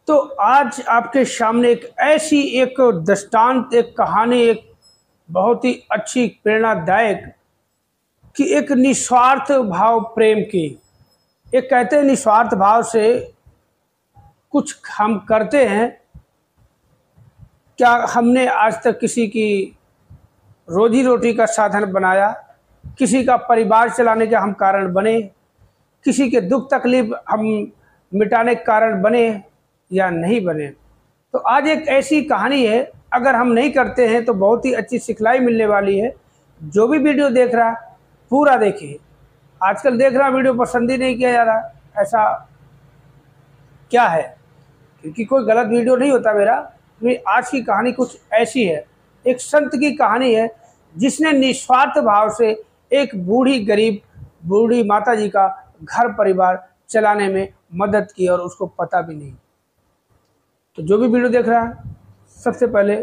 तो आज आपके सामने एक दृष्टांत, एक कहानी, एक बहुत ही अच्छी प्रेरणादायक कि एक निस्वार्थ भाव प्रेम की। एक कहते हैं निस्वार्थ भाव से कुछ हम करते हैं। क्या हमने आज तक किसी की रोजी रोटी का साधन बनाया, किसी का परिवार चलाने के हम कारण बने, किसी के दुख तकलीफ हम मिटाने के कारण बने या नहीं बने? तो आज एक ऐसी कहानी है, अगर हम नहीं करते हैं तो बहुत ही अच्छी सिखलाई मिलने वाली है। जो भी वीडियो देख रहा है पूरा देखिए। आजकल देख रहा वीडियो पसंद ही नहीं किया जा रहा, ऐसा क्या है? क्योंकि कोई गलत वीडियो नहीं होता मेरा। आज की कहानी कुछ ऐसी है, एक संत की कहानी है जिसने निस्वार्थ भाव से एक बूढ़ी माता जी का घर परिवार चलाने में मदद की और उसको पता भी नहीं। तो जो भी वीडियो देख रहा है सबसे पहले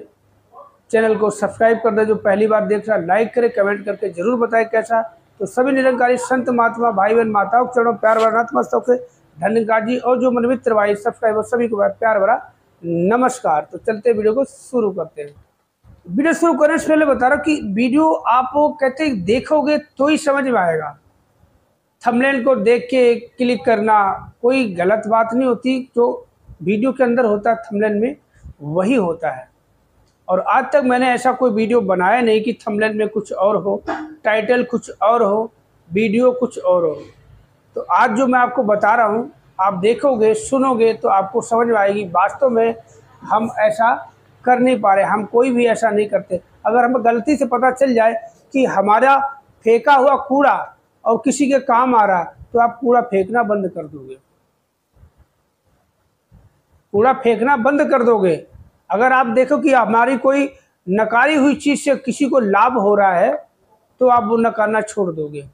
चैनल को सब्सक्राइब कर दे। जो पहली बार देख रहा है लाइक करे, कमेंट करके जरूर बताएं कैसा। तो सभी निरंकारी संत महात्मा भाई बहन माताओं के चरणों प्यार भरा नतमस्तक है, धन्यवाद जी। और जो मनमित्र भाई सब्सक्राइबर सभी को प्यार भरा नमस्कार। तो चलते वीडियो को शुरू करते हैं। वीडियो शुरू करने से पहले बता रहा हूँ कि वीडियो आप कहते देखोगे तो ही समझ में आएगा। थंबनेल को देख के क्लिक करना कोई गलत बात नहीं होती। जो वीडियो के अंदर होता है थंबनेल में वही होता है। और आज तक मैंने ऐसा कोई वीडियो बनाया नहीं कि थंबनेल में कुछ और हो, टाइटल कुछ और हो, वीडियो कुछ और हो। तो आज जो मैं आपको बता रहा हूँ, आप देखोगे सुनोगे तो आपको समझ में आएगी वास्तव में हम ऐसा कर नहीं पा रहे। हम कोई भी ऐसा नहीं करते। अगर हमें गलती से पता चल जाए कि हमारा फेंका हुआ कूड़ा और किसी के काम आ रहा तो आप कूड़ा फेंकना बंद कर दोगे। कूड़ा फेंकना बंद कर दोगे। अगर आप देखो कि हमारी कोई नकारी हुई चीज़ से किसी को लाभ हो रहा है तो आप वो नकारना छोड़ दोगे।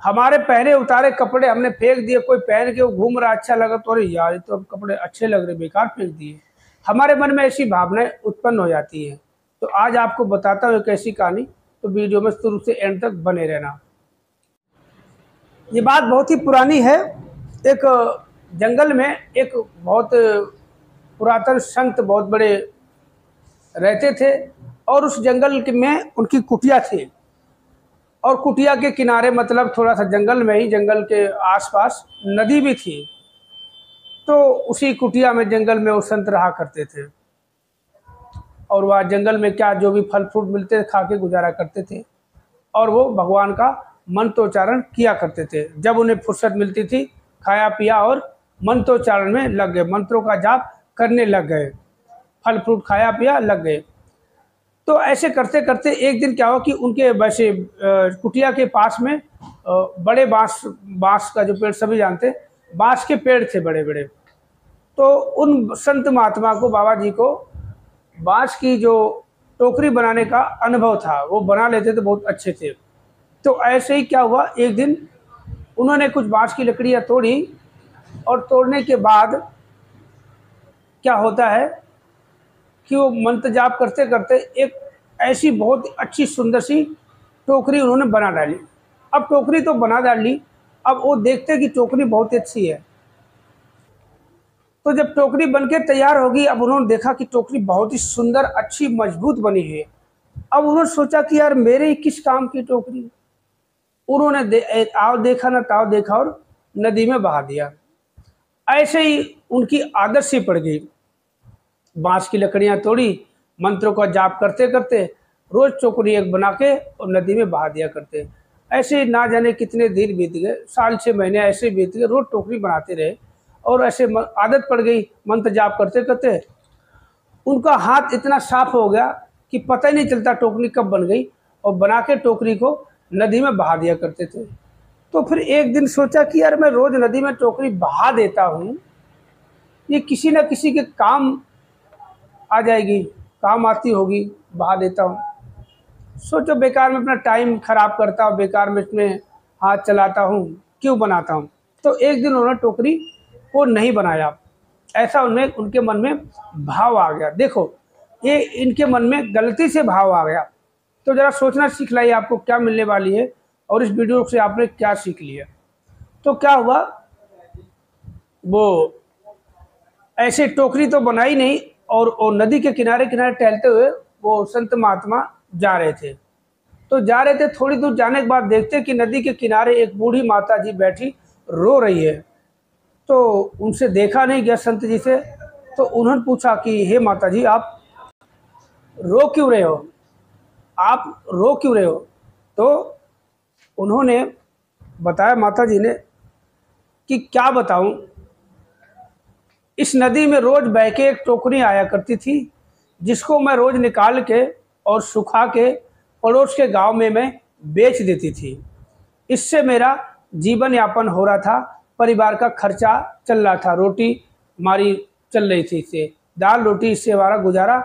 हमारे पहने उतारे कपड़े हमने फेंक दिए, कोई पहन के वो घूम रहा अच्छा लगा तो अरे यार ये तो कपड़े अच्छे लग रहे, बेकार फेंक दिए। हमारे मन में ऐसी भावनाएं उत्पन्न हो जाती है। तो आज आपको बताता हूँ एक ऐसी कहानी, तो वीडियो में शुरू से एंड तक बने रहना। ये बात बहुत ही पुरानी है। एक जंगल में एक बहुत पुरातन संत बहुत बड़े रहते थे और उस जंगल में उनकी कुटिया थी। और कुटिया के किनारे मतलब थोड़ा सा जंगल में ही, जंगल के आसपास नदी भी थी। तो उसी कुटिया में जंगल में वो संत रहा करते थे। और वह जंगल में क्या जो भी फल फ्रूट मिलते थे खा के गुजारा करते थे। और वो भगवान का मंत्रोच्चारण किया करते थे। जब उन्हें फुर्सत मिलती थी खाया पिया और मंत्रोच्चारण में लग गए, मंत्रों का जाप करने लग गए, फल फ्रूट खाया पिया लग गए। तो ऐसे करते करते एक दिन क्या हुआ कि उनके वैसे कुटिया के पास में बड़े बांस का जो पेड़ सभी जानते, बांस के पेड़ थे बड़े बड़े। तो उन संत महात्मा को, बाबा जी को बांस की जो टोकरी बनाने का अनुभव था, वो बना लेते थे, बहुत अच्छे थे। तो ऐसे ही क्या हुआ, एक दिन उन्होंने कुछ बांस की लकड़ियाँ तोड़ी और तोड़ने के बाद क्या होता है कि वो मंत्र जाप करते करते एक ऐसी बहुत अच्छी सुंदर सी टोकरी उन्होंने बना डाली। अब टोकरी तो बना डाली, अब वो देखते कि टोकरी बहुत अच्छी है। तो जब टोकरी बनके तैयार होगी, अब उन्होंने देखा कि टोकरी बहुत ही सुंदर, अच्छी, मजबूत बनी है। अब उन्होंने सोचा कि यार मेरे ही किस काम की टोकरी। उन्होंने आओ देखा ना ताव देखा और नदी में बहा दिया। ऐसे ही उनकी आदत सी पड़ गई। बांस की लकड़ियां तोड़ी, मंत्रों का जाप करते करते रोज टोकरी एक बना के और नदी में बहा दिया करते। ऐसे ना जाने कितने दिन बीत गए, साल 6 महीने ऐसे बीत गए, रोज टोकरी बनाते रहे। और ऐसे आदत पड़ गई मंत्र जाप करते करते। उनका हाथ इतना साफ हो गया कि पता ही नहीं चलता टोकरी कब बन गई, और बना के टोकरी को नदी में बहा दिया करते थे। तो फिर एक दिन सोचा कि यार मैं रोज नदी में टोकरी बहा देता हूँ, ये किसी न किसी के काम आ जाएगी, काम आती होगी, बहा देता हूँ। सोचो बेकार में अपना टाइम खराब करता हूँ, बेकार में इसमें हाथ चलाता हूँ, क्यों बनाता हूँ। तो एक दिन उन्होंने टोकरी को नहीं बनाया। ऐसा उनके मन में भाव आ गया। देखो ये इनके मन में गलती से भाव आ गया। तो ज़रा सोचना सीख लाइए आपको क्या मिलने वाली है और इस वीडियो से आपने क्या सीख लिया। तो क्या हुआ, वो ऐसे टोकरी तो बनाई नहीं, और नदी के किनारे किनारे टहलते हुए वो संत महात्मा जा रहे थे। तो जा रहे थे, थोड़ी दूर जाने के बाद देखते कि नदी के किनारे एक बूढ़ी माता जी बैठी रो रही है। तो उनसे देखा नहीं गया संत जी से, तो उन्होंने पूछा कि हे माता जी, आप रो क्यों रहे हो, आप रो क्यों रहे हो? तो उन्होंने बताया, माता जी ने, कि क्या बताऊं, इस नदी में रोज बह के एक टोकरी आया करती थी, जिसको मैं रोज निकाल के और सुखा के पड़ोस के गांव में मैं बेच देती थी। इससे मेरा जीवन यापन हो रहा था, परिवार का खर्चा चल रहा था, रोटी हमारी चल रही थी, इससे दाल रोटी, इससे हमारा गुजारा,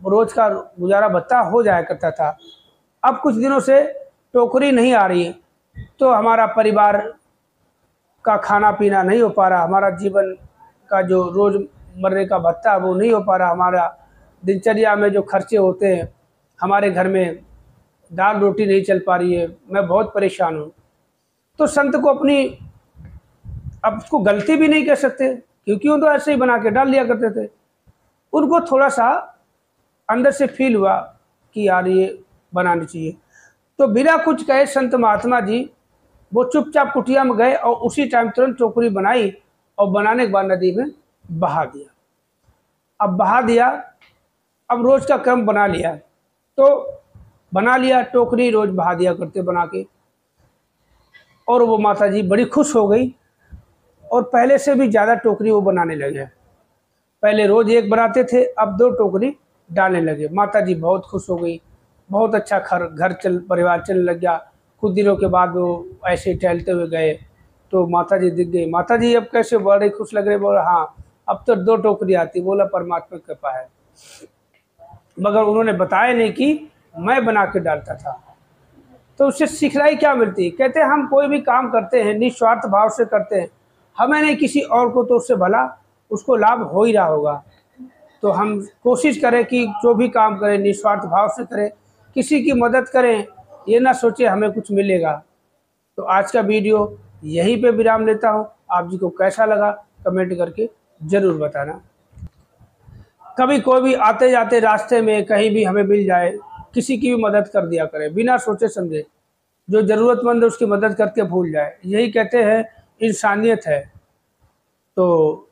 रोज का गुजारा भत्ता हो जाया करता था। अब कुछ दिनों से टोकरी नहीं आ रही, तो हमारा परिवार का खाना पीना नहीं हो पा रहा, हमारा जीवन का जो रोज़मर्रे का भत्ता वो नहीं हो पा रहा, हमारा दिनचर्या में जो खर्चे होते हैं, हमारे घर में दाल रोटी नहीं चल पा रही है, मैं बहुत परेशान हूँ। तो संत को अपनी, अब उसको गलती भी नहीं कह सकते, क्योंकि वो तो ऐसे ही बना के डाल दिया करते थे। उनको थोड़ा सा अंदर से फील हुआ कि यार ये बनानी चाहिए। तो बिना कुछ कहे संत महात्मा जी वो चुपचाप कुटिया में गए और उसी टाइम तुरंत टोकरी बनाई, और बनाने के बाद नदी में बहा दिया। अब बहा दिया, अब रोज़ का क्रम बना लिया, तो बना लिया, टोकरी रोज़ बहा दिया करते बना के। और वो माता जी बड़ी खुश हो गई, और पहले से भी ज़्यादा टोकरी वो बनाने लगे। पहले रोज़ एक बनाते थे, अब 2 टोकरी डालने लगे। माता जी बहुत खुश हो गई, बहुत अच्छा घर परिवार चलने लग गया। कुछ दिनों के बाद वो ऐसे टहलते हुए गए, तो माता जी दिख गई। माता जी अब कैसे बड़े खुश लग रहे, बोला हाँ अब तो 2 टोकरी आती। बोला परमात्मा की कृपा है। मगर उन्होंने बताया नहीं कि मैं बना के डालता था। तो उससे सिखलाई क्या मिलती है? कहते हैं हम कोई भी काम करते हैं निस्वार्थ भाव से करते हैं, हमें नहीं किसी और को, तो उससे भला उसको लाभ हो ही रहा होगा। तो हम कोशिश करें कि जो भी काम करें निस्वार्थ भाव से करें, किसी की मदद करें, ये ना सोचे हमें कुछ मिलेगा। तो आज का वीडियो यहीं पे विराम लेता हूँ। आप जी को कैसा लगा कमेंट करके ज़रूर बताना। कभी कोई भी आते जाते रास्ते में कहीं भी हमें मिल जाए, किसी की भी मदद कर दिया करें बिना सोचे समझे। जो ज़रूरतमंद है उसकी मदद करके भूल जाए, यही कहते हैं इंसानियत है। तो